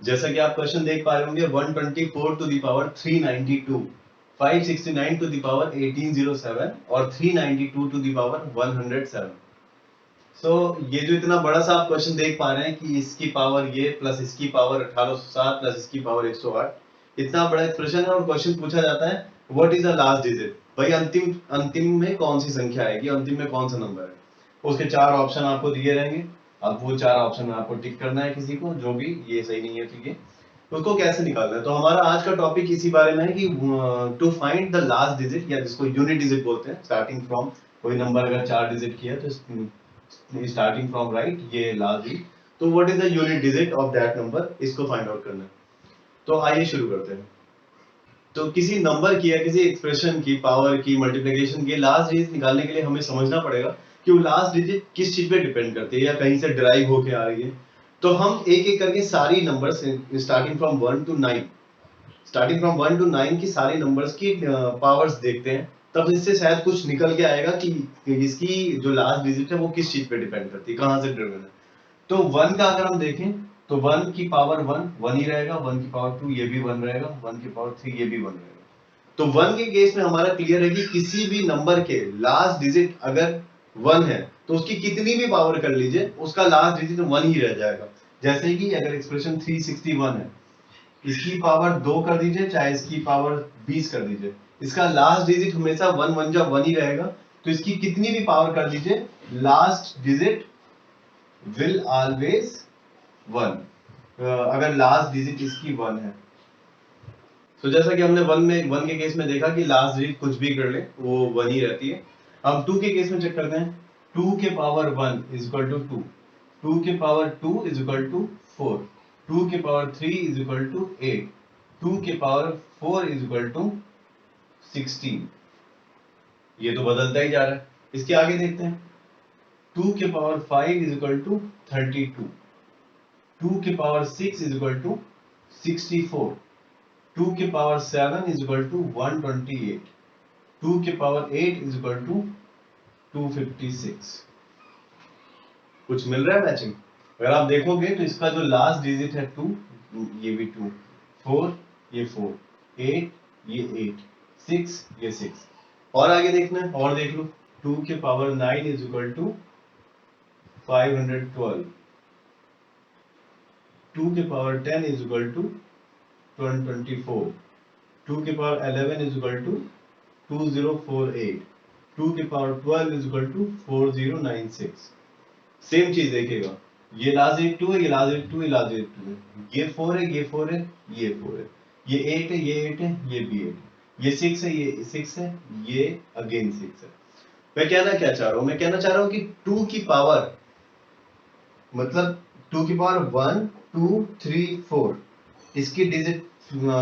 जैसा कि आप क्वेश्चन देख पा रहे होंगे 124 to the power 392, 569 to the power 1807 और 392 टू द पावर 107। सो ये जो इतना बड़ा सा आप क्वेश्चन देख पा रहे हैं कि इसकी पावर ये प्लस इसकी पावर 1807 प्लस इसकी पावर 108, इतना बड़ा एक्सप्रेशन है और क्वेश्चन पूछा जाता है what is the last digit, भाई अंतिम अंतिम में कौन सी संख्या आएगी, अंतिम में कौन सा नंबर है। उसके चार ऑप्शन आपको दिए रहेंगे, अब वो चार ऑप्शन में आपको टिक करना है किसी को, जो भी ये सही नहीं है ठीक है, उसको कैसे निकालना है। तो हमारा आज का टॉपिक इसी बारे में है कि to find the last digit, या जिसको यूनिट डिजिट बोलते हैं, स्टार्टिंग फ्रॉम कोई नंबर अगर 4 डिजिट की है तो स्टार्टिंग फ्रॉम राइट ये लास्ट डिजिट, तो what is the unit digit of that number, इसको फाइंड आउट करना है। तो आइए शुरू करते हैं। तो किसी नंबर की या किसी एक्सप्रेशन की पावर की मल्टीप्लिकेशन की लास्ट डिजिट निकालने के लिए हमें समझना पड़ेगा कि वो लास्ट डिजिट किस चीज पे डिपेंड करती है या कहीं से डिराइव होके आ रही है। तो हम एक एक करके सारी numbers starting from 1 to 9, starting from 1 to 9 की सारी नंबर्स की पावर्स देखते हैं, तब इससे शायद कुछ निकल के आएगा कि इसकी जो लास्ट डिजिट है वो किस चीज पे डिपेंड करती है, कहां से ड्रिवन है। तो 1 का अगर हम देखें तो 1 की पावर 1 ही रहेगा, 1 की पावर 2 ये भी 1 रहेगा, 1 की पावर 3 ये भी 1 रहेगा। तो 1 के केस में हमारा क्लियर है कि किसी भी नंबर के लास्ट डिजिट अगर 1 है तो उसकी कितनी भी पावर कर लीजिए उसका लास्ट डिजिट 1 ही रह जाएगा। जैसे कि अगर एक्सप्रेशन 361 है, इसकी पावर 2 कर दीजिए चाहे इसकी पावर 20 कर दीजिए, इसका लास्ट डिजिट हमेशा 1 1 जा 1 ही रहेगा। तो इसकी कितनी भी पावर कर दीजिए लास्ट डिजिट विल ऑलवेज 1, अगर लास्ट डिजिट इसकी 1 है। तो जैसा कि हमने 1 के केस में देखा कि लास्ट डिजिट कुछ भी कर ले वो 1 ही रहती है। हम 2 के केस में चेक करते हैं। 2 के पावर 1 इज इक्वल टू 2, 2 के पावर 2 इज इक्वल टू 4, 2 के पावर 3 इज इक्वल टू 8, 2 के पावर 4 इज इक्वल टू 16। ये तो बदलता ही जा रहा है। इसके आगे देखते हैं। 2 के पावर 5 इज इक्वल टू 32, 2 के पावर 6 इज इक्वल टू 64, 2 के पावर 7 इज इक्वल टू 128, 2 के पावर 8 इज इक्वल टू 256। कुछ मिल रहा है मैचिंग? अगर आप देखोगे तो इसका जो लास्ट डिजिट है 2, ये भी 2, 4 ये 4, 8 ये 8, 6 ये 6। और आगे देखना है और देख लो। 2 के पावर 9 इज इक्वल टू 512, 2 के पावर 10 इज इक्वल टू 124, 2 के पावर 11 इज इक्वल टू 2048, 2 के power 12 is equal to 4096। Same चीज देखेगा, ये लास्ट डिजिट 2 है, ये लास्ट डिजिट 2 है, लास्ट डिजिट 2 है, ये 4 है, ये 4 है, ये 4 है, ये 8 है, ये 8 है, ये भी 8 है, ये 6 है, ये 6 है, ये अगेन 6 है। मैं कहना क्या चाह रहा हूं, मैं कहना चाह रहा हूं कि 2 की पावर मतलब 2 की पावर 1 2 3 4, इसकी डिजिट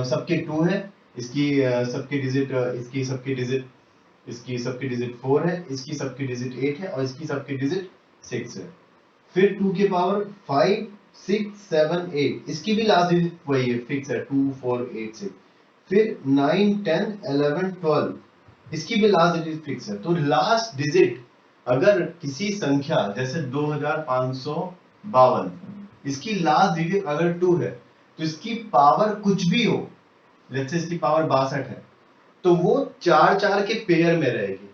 सबके 2 है, इसकी सबकी डिजिट इसकी सबकी डिजिट इसकी सबकी डिजिट 4 है, इसकी सबकी डिजिट 8 है और इसकी सबकी डिजिट 6 है। फिर 2 के पावर 5 6 7 8, इसकी भी लास्ट डिजिट वही है, फिक्स है 2 4 8 6। फिर 9 10 11 12, इसकी भी लास्ट डिजिट फिक्स है। तो लास्ट डिजिट अगर किसी संख्या जैसे 2552, इसकी लास्ट डिजिट अगर 2 है तो इसकी पावर कुछ भी हो, लेट्स से इसकी पावर 62 है, तो वो 4 4 के पेयर में रहेगी।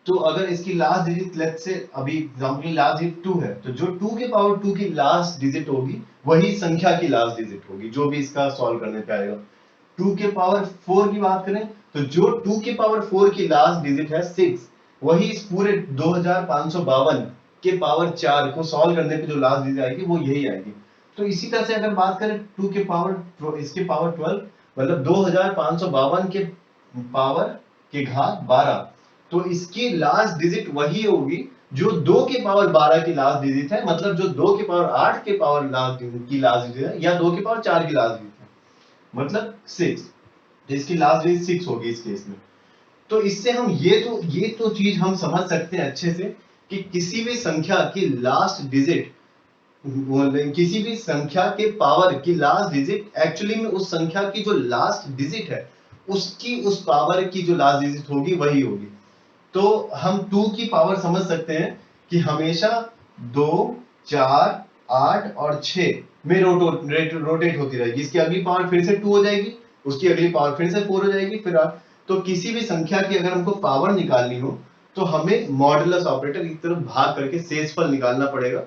तो अगर इसकी लास्ट डिजिट लेट्स से अभी एग्जांपल लास्ट डिजिट 2 है, तो जो 2 के पावर 2 की लास्ट डिजिट होगी वही संख्या की लास्ट डिजिट होगी जो भी इसका सॉल्व करने पे आएगा। 2 के पावर 4 की बात करें तो जो 2 के पावर 4 की लास्ट डिजिट है 6, वही इस पूरे 2552 के पावर 4 को सॉल्व करने पे जो लास्ट डिजिट आएगी वो यही आएगी। तो इसी तरह से अगर बात करें 2 के पावर इसके पावर 12, मतलब 2552 के पावर के घात 12, तो इसकी लास्ट डिजिट वही होगी जो 2 के पावर 12 की लास्ट डिजिट है, मतलब जो 2 के पावर 8 के पावर की लास्ट डिजिट है, या 2 के पावर 4 की लास्ट डिजिट है, मतलब 6। तो इसकी लास्ट डिजिट 6 होगी इस केस में। तो इससे हम ये तो चीज हम समझ सकते हैं अच्छे से कि किसी भी संख्या की लास्ट डिजिट, किसी भी संख्या के पावर की लास्ट डिजिट एक्चुअली में उस संख्या की जो लास्ट डिजिट है उसकी उस पावर की जो लास्ट डिजिट होगी वही होगी। तो हम 2 की पावर समझ सकते हैं कि हमेशा 2 4 8 और 6 में रोटेट होती रहेगी। इसकी अगली पावर फिर से 2 हो जाएगी, उसकी अगली पावर फिर से 4 हो जाएगी, फिर 8। तो किसी भी संख्या की अगर हमको पावर निकालनी हो तो हमें मॉडुलस ऑपरेटर की तरफ भाग करके शेषफल निकालना पड़ेगा।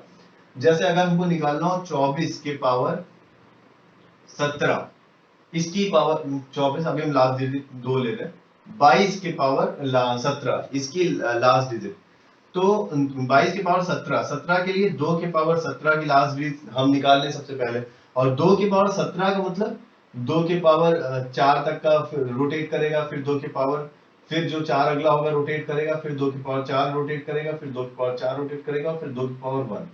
जैसे अगर हमको निकालना हो 24 के पावर 17, इसकी पावर 24, अभी हम लास्ट डिजिट 2 ले रहे हैं, 22 के पावर 17 इसकी लास्ट डिजिट। तो 22 के पावर 17, 17 के लिए 2 के पावर 17 की लास्ट डिजिट हम निकाल लें सबसे पहले। और 2 के पावर 17 का मतलब 2 के पावर 4 तक का रोटेट करेगा, फिर 2 के पावर, फिर जो 4 अगला होगा रोटेट करेगा, फिर 2 के पावर 4 रोटेट करेगा, फिर 2 के पावर 4 रोटेट करेगा, फिर 2 के पावर 1।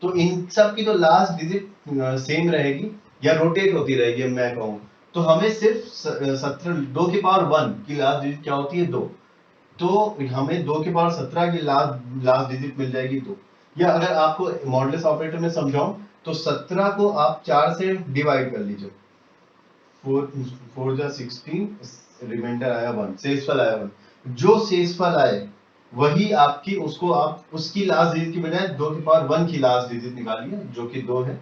तो इन सब की तो लास्ट डिजिट सेम रहेगी या रोटेट होती रहेगी, मैं कहूँ तो हमें सिर्फ 17, 2 के पावर 1 की लास्ट डिजिट क्या होती है 2, तो हमें 2 के पावर 17 की लास्ट डिजिट मिल जाएगी 2। या अगर आपको मॉडुलस ऑपरेटर में समझाऊं तो 17 को आप 4 से डिवाइड कर लीजिए, 4 जा 16, रिमाइंडर आया 1, शेषफल आया 1। जो शेषफल आए वही आपकी, उसको आप उसकी लास्ट डिजिट की बजाय 2 के पावर 1 की लास्ट डिजिट निकालिए जो कि 2 है।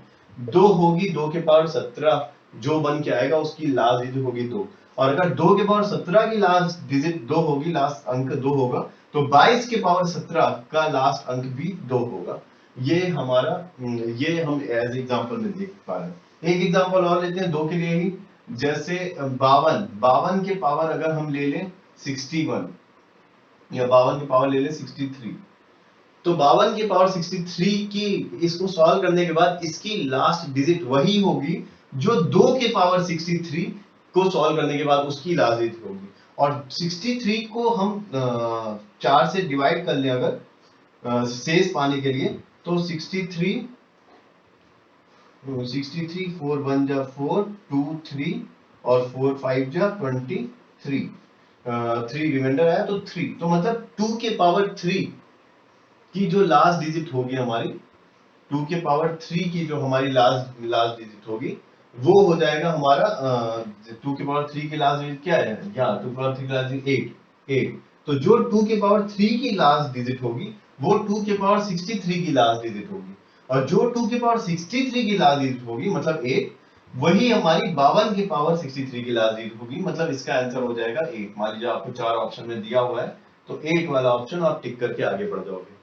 2 होगी 2 के पावर 17, जो बन के आएगा उसकी लास्ट डिजिट होगी 2। और अगर 2 के पावर 17 की लास्ट डिजिट 2 होगी, लास्ट अंक 2 होगा, तो 22 के पावर 17 का लास्ट अंक भी 2 होगा। ये हमारा, ये हम एज एग्जांपल में देख पा रहे हैं। एक एग्जांपल और लेते हैं 2 के लिए ही। जैसे 52 के पावर अगर हम ले लें 61, या 52 की पावर ले लें 63, तो 52 की पावर 63 की इसको सॉल्व करने के बाद इसकी लास्ट डिजिट वही होगी जो 2 के पावर 63 को सॉल्व करने के बाद उसकी लास्ट डिजिट होगी। और 63 को हम 4 से डिवाइड कर लें अगर शेष पाने के लिए, तो 63 4 1 जा 4, 2 3 और 4 5 जा 23, 3 रिमाइंडर आया तो 3, तो मतलब 2 के पावर 3 की जो लास्ट डिजिट होगी हमारी, 2 के पावर 3 की जो हमारी लास्ट डिजिट होगी वो हो जाएगा हमारा 2 के पावर 3 की लास्ट डिजिट क्या है, या 2 के पावर 3 की लास्ट डिजिट 8। तो जो 2 के पावर 3 की लास्ट डिजिट होगी वो 2 के पावर 63 की लास्ट डिजिट होगी, और जो 2 के पावर 63 की लास्ट डिजिट होगी मतलब 8, वही हमारी 52 के पावर 63 की लास्ट डिजिट होगी, मतलब इसका आंसर हो जाएगा 8। मान लीजिए आपको 4 ऑप्शन में दिया हुआ है तो 8 वाला ऑप्शन आप टिक करके आगे बढ़ जाओगे।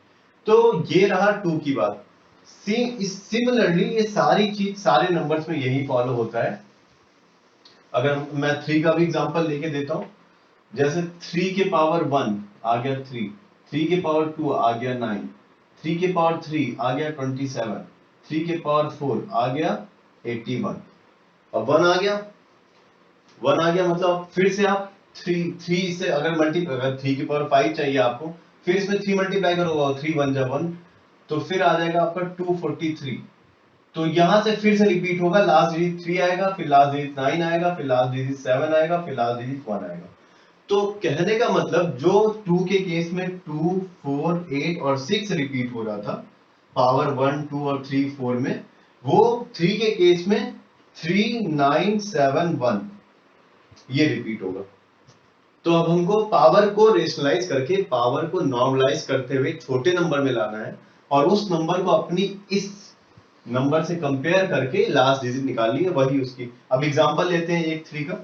तो ये रहा 2 की बात। सिमिलरली ये सारी चीज सारे नंबर्स में यही फॉलो होता है। अगर मैं 3 का भी एग्जांपल लेके देता हूं, जैसे 3 के पावर 1 आ गया 3, 3 के पावर 2 आ गया 9, 3 के पावर 3 आ गया 27, 3 के पावर 4 आ गया 81, और 1 आ गया, 1 आ गया मतलब फिर से आप 3 से अगर अगर 3 की पावर 5 चाहिए आपको, फिर इसमें 3 मल्टीप्लाई करोगे, 3 1 जा 1, तो फिर आ जाएगा आपका 243। तो यहां से फिर से रिपीट होगा, लास्ट डिजिट 3 आएगा, फिर लास्ट डिजिट 9 आएगा, फिर लास्ट डिजिट 7 आएगा, फिर लास्ट डिजिट 1 आएगा। तो कहने का मतलब जो 2 के केस में 2 4 8 और 6 रिपीट हो रहा था पावर 1 2 और 3 4 में, वो 3 के केस में 3 9 7 1 ये रिपीट होगा। तो अब हमको पावर को रेशनलाइज करके, पावर को नॉर्मलाइज करते हुए छोटे नंबर में लाना है, और उस नंबर को अपनी इस नंबर से कंपेयर करके लास्ट डिजिट निकालनी है, वही उसकी। अब एग्जांपल लेते हैं एक 3 का।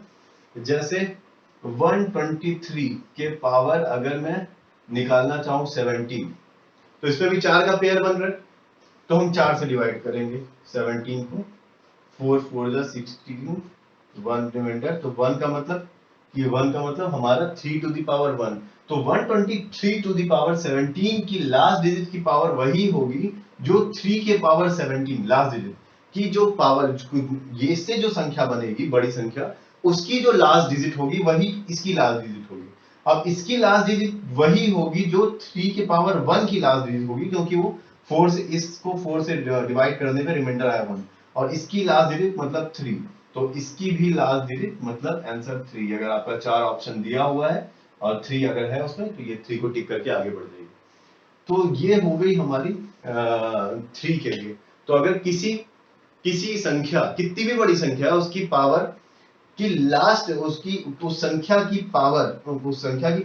जैसे 123 के पावर अगर मैं निकालना चाहूं 17, तो इसमें भी 4 का पेयर बन रहा है, तो हम 4 से डिवाइड करेंगे 17 को, 4 4 जा 16, 1 रिमाइंडर, तो 1 का मतलब, ये 1 का मतलब हमारा 3 टू द पावर 1। तो 123 टू द पावर 17 की लास्ट डिजिट की पावर वही होगी जो 3 के पावर 17 लास्ट डिजिट की जो पावर, ये इससे जो संख्या बनेगी बड़ी संख्या, उसकी जो लास्ट डिजिट होगी वही इसकी लास्ट डिजिट होगी। अब इसकी लास्ट डिजिट वही होगी जो 3 के पावर 1 की लास्ट डिजिट होगी, क्योंकि वो 4 से, इसको 4 से डिवाइड करने पे रिमाइंडर आया 1, और इसकी लास्ट डिजिट मतलब 3, तो इसकी भी लास्ट डिजिट मतलब आंसर 3। अगर आपका 4 ऑप्शन दिया हुआ है और 3 अगर है उसमें, तो ये 3 को टिक करके आगे बढ़ जाइए। तो ये हो गई हमारी 3 के लिए। तो अगर किसी संख्या, कितनी भी बड़ी संख्या है, उसकी पावर की लास्ट, उसकी उस संख्या की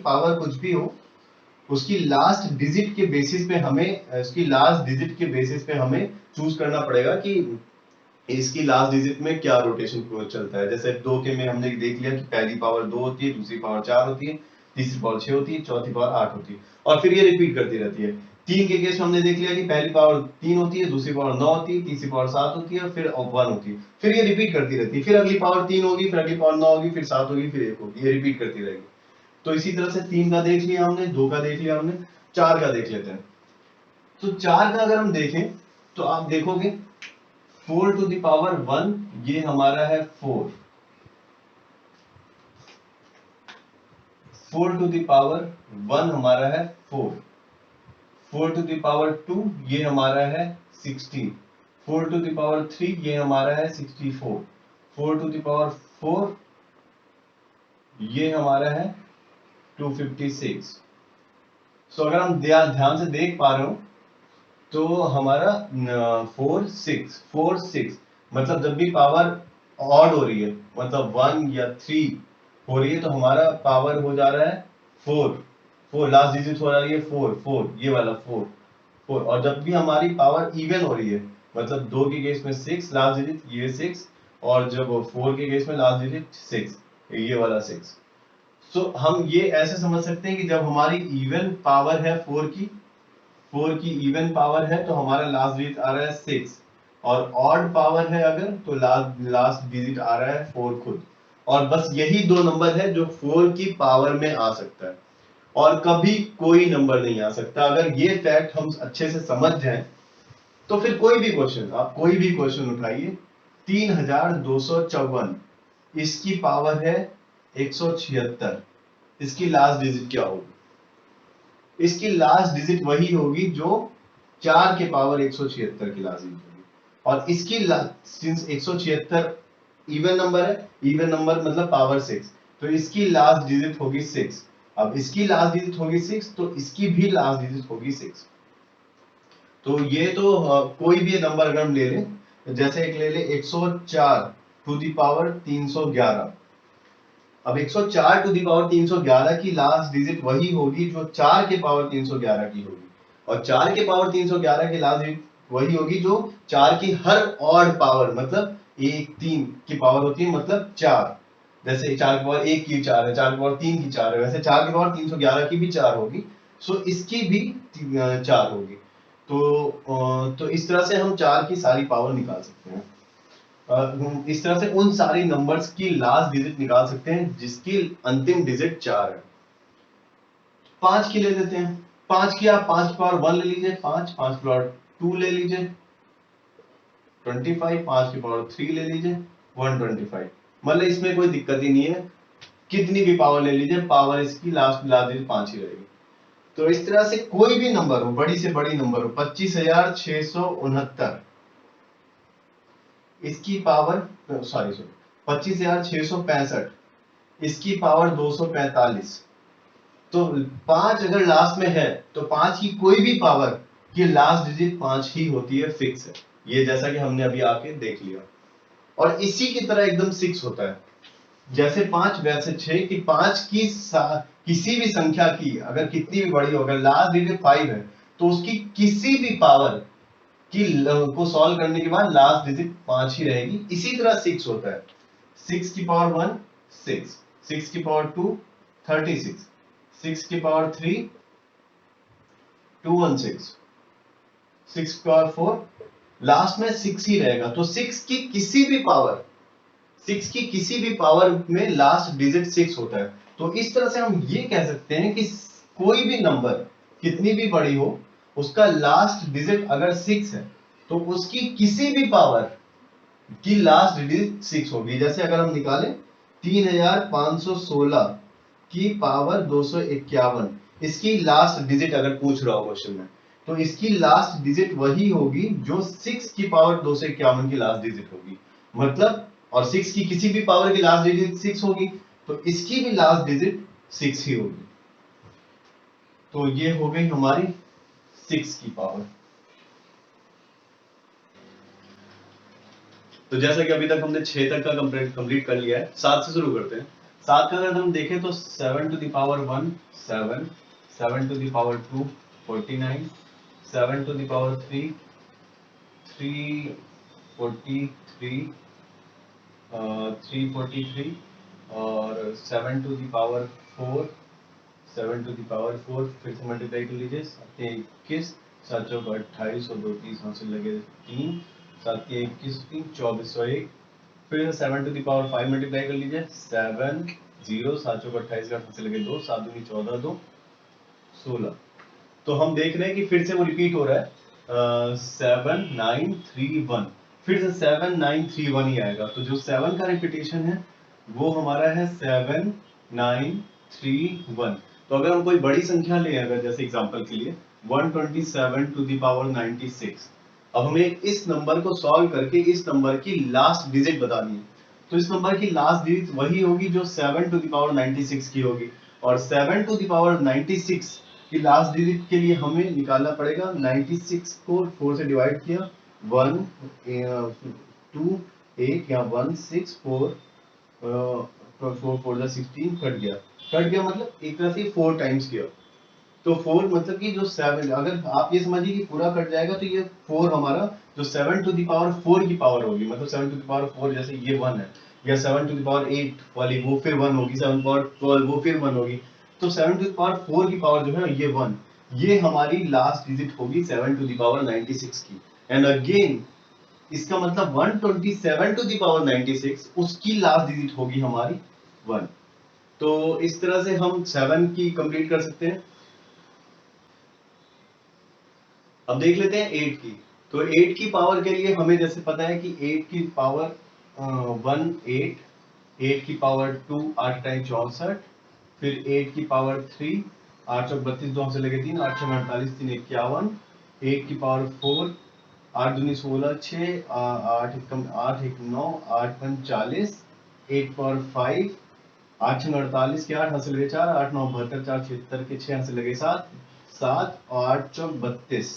पावर कुछ भी हो, उसकी लास्ट डिजिट के बेसिस पे हमें चूज करना पड़ेगा कि इसकी लास्ट डिजिट में क्या रोटेशन चलता है। जैसे 2 के में हमने देख लिया कि पहली पावर 2 होती है, दूसरी पावर 4 होती है, तीसरी पावर 6 होती है, चौथी पावर 8 होती है, और फिर ये रिपीट करती रहती है। 3 के केस में हमने देख लिया कि पहली पावर 3 होती है, दूसरी पावर 9 होती है, तीसरी पावर 7 होती है, और फिर 1 होती है। फिर ये रिपीट करती रहती है, फिर अगली पावर 3 होगी, फिर अगली पावर 9 होगी, फिर 7 होगी, फिर 1 होगी, ये रिपीट करती रहेगी। तो इसी तरह से 3 का देख लिया हमने, 2 का देख लिया हमने, 4 का देख लेते हैं। तो 4 का अगर हम देखें तो आप देखोगे 4 टू द पावर 1 ये हमारा है 4, 4 टू द पावर 1 हमारा है 4, 4 टू द पावर 2 ये हमारा है 16, 4 टू द पावर 3 ये हमारा है 64, 4 टू द पावर 4 ये हमारा है 256। सो अगर हम ध्यान से देख पा रहे हो तो हमारा 4 6 मतलब जब भी पावर ऑड हो रही है, मतलब 1 या 3 हो रही है, तो हमारा पावर हो जा रहा है 4 लास्ट डिजिट हो रही है 4 ये वाला 4। और जब भी हमारी पावर इवन हो रही है, मतलब 2 के केस में 6 लास्ट डिजिट ये 6, और जब 4 के केस में लास्ट डिजिट 6 ये वाला 6। सो हम ये ऐसे समझ सकते हैं कि जब हमारी इवन पावर है 4 की इवन पावर है तो हमारा लास्ट डिजिट आ रहा है 6, और ऑड पावर है अगर तो लास्ट डिजिट आ रहा है 4 खुद। और बस यही दो नंबर है जो 4 की पावर में आ सकता है, और कभी कोई नंबर नहीं आ सकता। अगर ये फैक्ट हम अच्छे से समझ जाएं तो फिर कोई भी क्वेश्चन, आप कोई भी क्वेश्चन उठाइए, 3254 इसकी पावर है 176, इसकी लास्ट डिजिट क्या होगी? इसकी लास्ट डिजिट वही होगी जो 4 के पावर 176 की लास्ट डिजिट होगी। और इसकी सिंस 176 इवन नंबर है, इवन नंबर मतलब पावर 6, तो इसकी लास्ट डिजिट होगी 6। अब इसकी लास्ट डिजिट होगी 6 तो इसकी भी लास्ट डिजिट होगी 6। तो ये तो कोई भी नंबर अगर हम ले लें, जैसे एक ले ले 104 टू दी पावर 311। अब 104 टू दी पावर 311 की लास्ट डिजिट वही होगी जो 4 के पावर 311 की होगी, और 4 के पावर 311 की लास्ट डिजिट वही होगी जो 4 की हर ऑड पावर, मतलब 1 3 की पावर होती है, मतलब 4। जैसे 4 की पावर 1 की 4 है, 4 की पावर 3 की 4 है, वैसे 4 की पावर 311 की भी 4 होगी। सो इसकी भी 4 होगी। तो इस तरह से हम 4 की सारी पावर निकाल सकते हैं। इस तरह से उन सारी नंबर्स की लास्ट डिजिट निकाल सकते हैं जिसकी अंतिम डिजिट 4 है। 5 की ले लेते हैं। 5 की आप 5 की पावर 1 ले लीजिए, 5 5 की पावर 2 ले लीजिए 25, 5 की पावर 3 ले लीजिए 125। मतलब इसमें कोई दिक्कत ही नहीं है, कितनी भी पावर ले लीजिए, पावर इसकी लास्ट डिजिट 5 ही रहेगी। तो इस तरह से कोई भी नंबर हो, बड़ी से बड़ी नंबर हो, 25,669 इसकी पावर 25,665 इसकी पावर 245। तो 5 अगर लास्ट में है तो 5 की कोई भी पावर की लास्ट डिजिट 5 ही होती है, फिक्स है ये, जैसा कि हमने अभी आके देख लिया। और इसी की तरह एकदम 6 होता है, जैसे 5 वैसे 6 कि 5 की किसी भी संख्या की अगर कितनी भी बड़ी हो, अगर लास्ट डिजिट 5 है तो उसकी किसी भी पावर की को सॉल्व करने के बाद लास्ट डिजिट 5 ही रहेगी। इसी तरह 6 होता है, 6 की पावर 1 6, 6 की पावर 2 36, 6 की पावर 3 216, 6 की पावर 4 लास्ट में 6 ही रहेगा। तो 6 की किसी भी पावर में लास्ट डिजिट 6 होता है। तो इस तरह से हम ये कह सकते हैं कि कोई भी नंबर कितनी भी बड़ी हो, उसका लास्ट डिजिट अगर 6 है तो उसकी किसी भी पावर की लास्ट डिजिट 6 होगी। जैसे अगर हम निकालें 3516 की पावर 251, इसकी लास्ट डिजिट अगर पूछ रहा हो क्वेश्चन में, तो इसकी लास्ट डिजिट वही होगी जो 6 की पावर 251 की लास्ट डिजिट होगी। मतलब, और 6 की किसी भी पावर की लास्ट डिजिट 6 होगी, तो इसकी भी लास्ट डिजिट 6 ही होगी। तो ये हो गई हमारी 6 की पावर। तो जैसा कि अभी तक हमने 6 तक का कंप्लीट कर लिया है, 7 से शुरू करते हैं। 7 का अगर हम देखें तो 7 to the power 1 7, 7 to the power 2 49, 7 to the power 3 343, 343 और 7 to the power 4 7 to the power 4 फिर से मल्टीप्लाई कर लीजिए 21 7 चौक 28 और 2 30 यहाँ से लगे 3 7 के 21 3 2401 फिर 7 to the power 5 मल्टीप्लाई कर लीजिए 7 0 7 चौक 28 का से लगे 2 7 दूनी 14 2 16 तो हम देख रहे हैं कि फिर से वो रिपीट हो रहा है 7931 फिर से 7931 ही आएगा तो जो 7 का रिपीटेशन है वो हमारा है 7931 तो अगर हम कोई बड़ी संख्या ले अगर जैसे एग्जांपल के लिए 127 टू द पावर 96 अब हमें इस नंबर को सॉल्व करके इस नंबर की लास्ट डिजिट बतानी है तो इस नंबर की लास्ट डिजिट वही होगी जो 7 टू द पावर 96 की होगी और 7 टू द पावर 96 की लास्ट डिजिट के लिए हमें निकालना पड़ेगा 96 को 4 से डिवाइड किया 1 2 8 या 1 6 4 4 4 16 कट गया मतलब एक तरह से 4 टाइम्स किया तो 4 मतलब कि जो 7 अगर आप ये समझिए कि पूरा कट जाएगा तो ये 4 हमारा जो 7 टू द पावर 4 की पावर होगी मतलब 7 टू द पावर 4 जैसे ये 1 है या 7 टू द पावर 8 वाली वो फिर 1 होगी 7 पावर 12 वो फिर 1 होगी तो 7 टू द पावर 4 की पावर जो है ये 1 ये हमारी लास्ट डिजिट होगी 7 टू द पावर 96 की एंड अगेन इसका मतलब 127 टू द पावर 96 उसकी लास्ट डिजिट होगी हमारी 1 तो इस तरह से हम 7 की कंप्लीट कर सकते हैं अब देख लेते हैं 8 की तो 8 की पावर के लिए हमें जैसे पता है कि 8 की पावर 8 8 की पावर 2 8 टाइम 64 फिर 8 की पावर 3 8 चौक 32 2 से लगे 3 8 6 48 3 51 8 की पावर 4 8 दूनी 16 6 8 1 8 1 9 8 5 40 8 पावर 5 8 6 48 के 8 यहाँ से लगे 4 8 9 72 4 76 के 6 यहाँ से लगे 7 7 और 8 चौक 32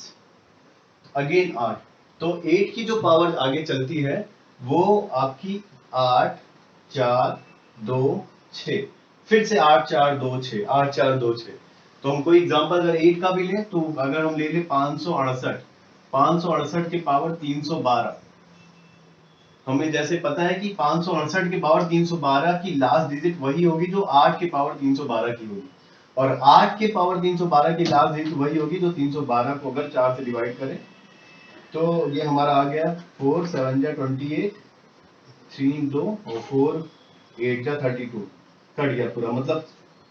अगेन 8 तो 8 की जो पावर आगे चलती है वो आपकी 8 4 2 6 फिर से 8 4 2 6 8 4 2 6 तो हम कोई एग्जांपल अगर 8 का भी लें तो अगर हम ले लें 568 की पावर 312 हमें जैसे पता है कि 568 की पावर 312 की लास्ट डिजिट वही होगी जो 8 की पावर 312 की होगी और 8 के पावर 312 की लास्ट डिजिट वही होगी जो 312 को अगर 4 से डिवाइड करें तो ये हमारा आ गया 4 7 जा 28 3 2 और 4 8 जा 32 कट गया पूरा मतलब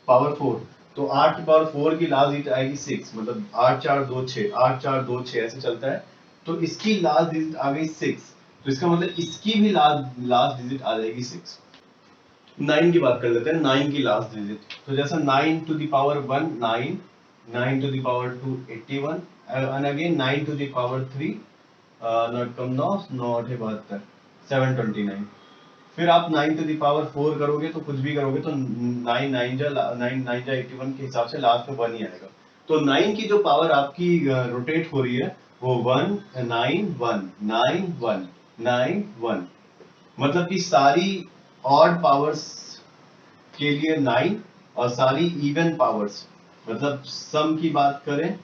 पावर 4 तो 8 की पावर 4 की लास्ट डिजिट आएगी 6 मतलब 8 4 2 6 8 4 2 6 ऐसे चलता है तो इसकी लास्ट डिजिट आ गई 6 तो इसका मतलब इसकी भी लास्ट डिजिट आ जाएगी 6 9 की बात कर लेते हैं 9 की लास्ट डिजिट तो जैसा 9 to the power 1 9 9 to the power 2 81 and again 9 to the power 3 not कम 9 9 8 72 729 फिर आप 9 to the power 4 करोगे तो कुछ भी करोगे तो 9 9 जा 81 के हिसाब से लास्ट में 1 ही आएगा तो 9 की जो पावर आपकी रोटेट हो रही है वो 1 9 1 9 1 9 1 मतलब कि सारी ऑड पावर्स के लिए 9 और सारी इवन पावर्स मतलब सम की बात करें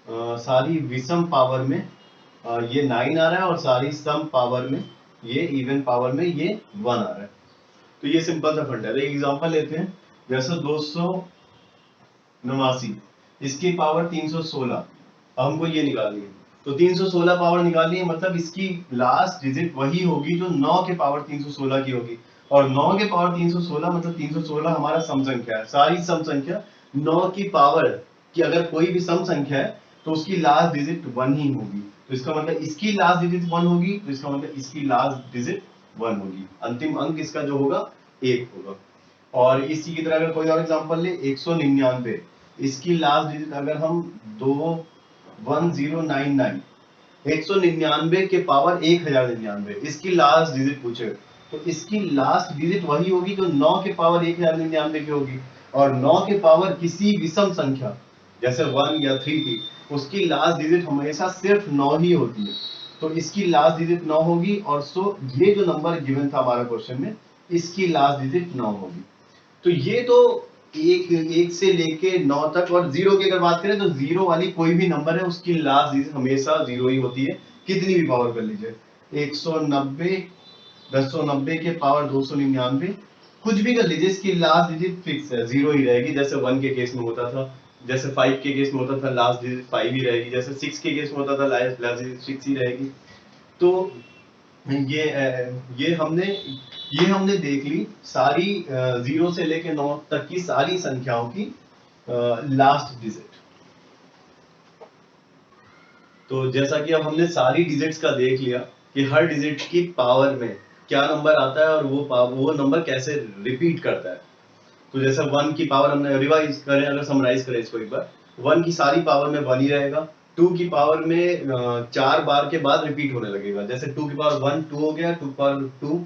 सारी विषम पावर में ये 9 आ रहा है और सारी सम पावर में ये इवन पावर में ये 1 आ रहा है तो ये सिंपल सा फंडा है एक एग्जांपल लेते हैं जैसे 289 इसकी पावर 316 अब हमको ये निकालनी है तो 316 पावर निकालनी है मतलब इसकी लास्ट डिजिट वही होगी जो 9 के पावर 316 की होगी और 9 के पावर 316 मतलब 316 हमारा सम संख्या है सारी सम संख्या 9 की पावर की अगर कोई भी सम संख्या है तो उसकी लास्ट डिजिट 1 ही होगी तो इसका मतलब इसकी लास्ट डिजिट 1 होगी तो इसका मतलब इसकी लास्ट डिजिट 1 होगी अंतिम अंक इसका जो होगा 1 होगा और इसी की तरह अगर कोई और एग्जांपल ले 199 इसकी लास्ट डिजिट अगर हम 21099 199 के पावर 1099 इसकी लास्ट डिजिट पूछे तो इसकी लास्ट डिजिट वही होगी जो 9 के पावर 1099 की होगी और 9 के पावर किसी विषम संख्या जैसे 1 या 3 थी उसकी लास्ट डिजिट हमेशा सिर्फ 9 ही होती है तो इसकी लास्ट डिजिट 9 होगी और सो ये जो नंबर गिवन था हमारा क्वेश्चन में इसकी लास्ट डिजिट 9 होगी तो ये तो एक से लेके 9 तक, और जीरो की अगर बात करें तो जीरो वाली कोई भी नंबर है उसकी लास्ट डिजिट हमेशा जीरो ही होती है, कितनी भी पावर कर लीजिए, 190, 1090 के पावर 299, कुछ भी कर लीजिए, इसकी लास्ट डिजिट फिक्स है, जीरो ही रहेगी। जैसे 1 के केस में होता था, जैसे 5 के केस में होता था, लास्ट डिजिट 5 ही रहेगी, जैसे 6 के केस में होता था, लास्ट डिजिट 6 ही रहेगी। तो ये हमने देख ली सारी 0 से लेके 9 तक की सारी संख्याओं की लास्ट डिजिट। तो जैसा कि अब हमने सारी डिजिट्स का देख लिया कि हर डिजिट की पावर में क्या नंबर आता है और वो नंबर कैसे रिपीट करता है। तो जैसे 1 की पावर हमने रिवाइज करें, अगर समराइज करें इसको एक बार, 1 की सारी पावर में 1 ही रहेगा, 2 की पावर में 4 बार के बाद रिपीट होने लगेगा, जैसे 2 की पावर 1 2 हो गया, 2 की पावर 2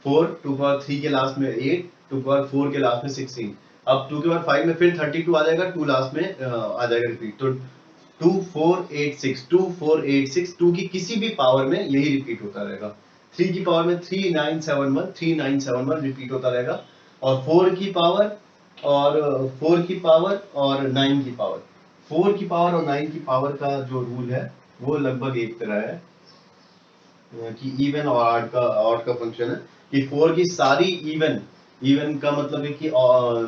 4, 2 की पावर 3 के लास्ट में 8, 2 की पावर 4 के लास्ट में 16, अब 2 की पावर 5 में फिर 32 आ जाएगा, 2 लास्ट में आ जाएगा रिपीट, तो 2486, 2486, 2 की किसी भी पावर में यही रिपीट होता रहेगा, 3 की पावर में 3971, 3971 रिपीट होता रहेगा, और 4 की पावर और 4 की पावर और 9 की पावर, 4 की पावर और 9 की पावर का जो रूल है वो लगभग एक तरह है कि इवन और ऑड का फंक्शन है कि 4 की सारी इवन का मतलब है कि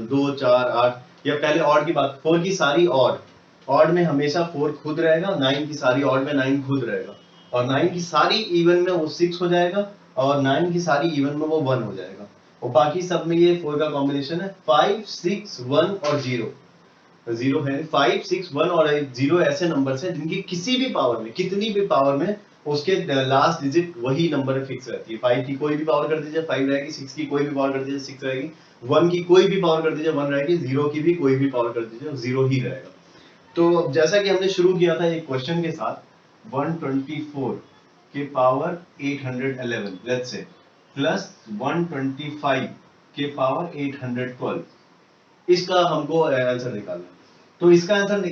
2 4 8, या पहले ऑड की बात, 4 की सारी ऑड में हमेशा 4 खुद रहेगा, 9 की सारी ऑड में 9 खुद रहेगा, और 9 की सारी इवन में वो 6 हो जाएगा, और 9 की सारी इवन में वो 1 हो जाएगा, और बाकी सब में ये 4 का कॉम्बिनेशन है 5 6 1 और 0 है। 5 6 1 और 0 ऐसे नंबर्स हैं जिनकी किसी भी पावर में, कितनी भी पावर में, उसके लास्ट डिजिट वही नंबर फिक्स रहती है। 5 की कोई भी पावर कर दीजिए 5 रहेगी, 6 की कोई भी पावर कर दीजिए 6 रहेगी, 1 की कोई भी पावर कर दीजिए 1 रहेगी, 0 की भी कोई भी पावर कर दीजिए 0 ही रहेगा। तो जैसा कि हमने शुरू किया था एक क्वेश्चन के साथ, 124 के पावर 811 लेट्स से प्लस 125 के पावर 812, इसका हमको आंसर निकालना है। तो इसका आंसर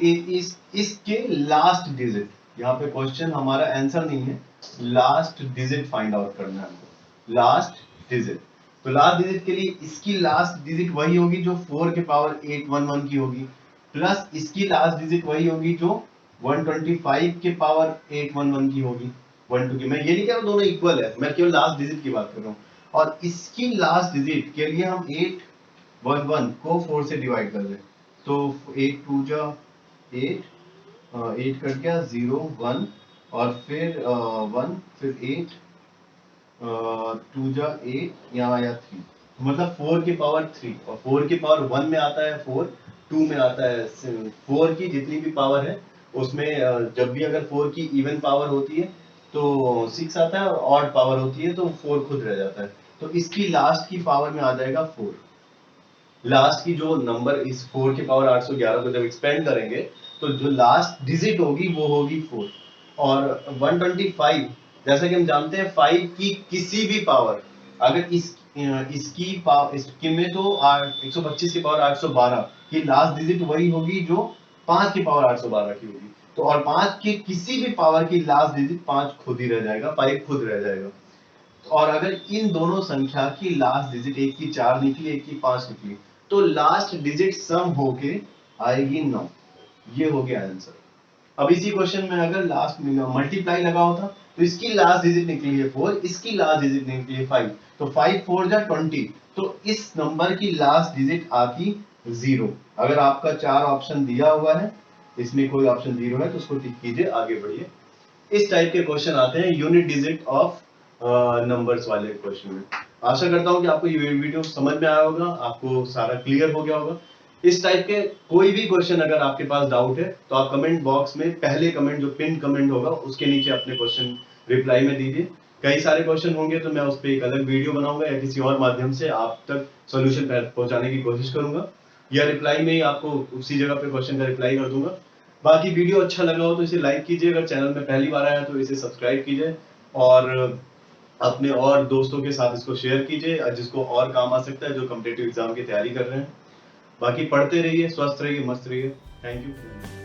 इसके लास्ट डिजिट, यहाँ पे क्वेश्चन हमारा आंसर नहीं है, लास्ट डिजिट फाइंड आउट करना है हमको, लास्ट डिजिट। तो लास्ट डिजिट के लिए इसकी लास्ट डिजिट वही होगी जो 4 के पावर 811 की होगी, प्लस इसकी लास्ट डिजिट वही होगी जो 125 के पावर 811 की होगी, 1 2 की। मैं ये नहीं कह रहा हूँ दोनों इक्वल है, मैं केवल लास्ट डिजिट की बात कर रहा हूँ, और इसकी लास्ट डिजिट के लिए हम 811 को 4 से डिवाइड कर दें, तो 8 2 जा 8, 8 कट गया 0 1, और फिर 1, फिर 8, 2 जा 8, यहाँ आया 3, मतलब 4 की पावर 3, और 4 की पावर 1 में आता है 4, 2 में आता है 4 की जितनी भी पावर है उसमें जब भी अगर 4 की इवन पावर होती है तो 6 आता है, और ऑड पावर होती है तो 4 खुद रह जाता है, तो इसकी लास्ट की पावर में आ जाएगा 4। लास्ट की जो नंबर इस 4 के पावर 811 को जब एक्सपेंड करेंगे तो जो लास्ट डिजिट होगी वो होगी 4, और 125 जैसा कि हम जानते हैं 5 की किसी भी पावर, अगर इसकी में तो 125 की पावर 812 की लास्ट डिजिट वही होगी जो 5 की पावर 812 की होगी, तो और 5 की किसी भी पावर की लास्ट डिजिट 5 खुद ही रह जाएगा, 5 खुद रह जाएगा, और अगर इन दोनों संख्या की लास्ट डिजिट, एक की 4 निकली एक की 5 निकली, तो लास्ट डिजिट सम होके आएगी 9, ये हो गया आंसर। अब इसी क्वेश्चन में अगर लास्ट में मल्टीप्लाई लगा होता तो इसकी लास्ट डिजिट निकली है 4, इसकी लास्ट डिजिट निकली है 5, तो 5 4 जा 20, तो इस नंबर की लास्ट डिजिट आती 0। अगर आपका 4 ऑप्शन दिया हुआ है, इसमें कोई ऑप्शन 0 है तो उसको टिक कीजिए, आगे बढ़िए। इस टाइप के क्वेश्चन आते हैं यूनिट डिजिट ऑफ नंबर्स वाले क्वेश्चन में। आशा करता हूं कि आपको ये वीडियो समझ में आया होगा, आपको सारा क्लियर हो गया होगा। इस टाइप के कोई भी क्वेश्चन अगर आपके पास डाउट है तो आप कमेंट बॉक्स में पहले कमेंट जो पिन कमेंट होगा उसके नीचे अपने क्वेश्चन रिप्लाई में दीजिए। कई सारे क्वेश्चन होंगे तो मैं उस पर एक अलग वीडियो बनाऊंगा या किसी और माध्यम से आप तक सोल्यूशन पहुंचाने की कोशिश करूंगा, या रिप्लाई में ही आपको उसी जगह पे क्वेश्चन का रिप्लाई कर दूंगा। बाकी वीडियो अच्छा लगा हो तो इसे लाइक कीजिए, अगर चैनल में पहली बार आया तो इसे सब्सक्राइब कीजिए, और अपने और दोस्तों के साथ इसको शेयर कीजिए जिसको और काम आ सकता है, जो कॉम्पिटिटिव एग्जाम की तैयारी कर रहे हैं। बाकी पढ़ते रहिए, स्वस्थ रहिए, मस्त रहिए। Thank you.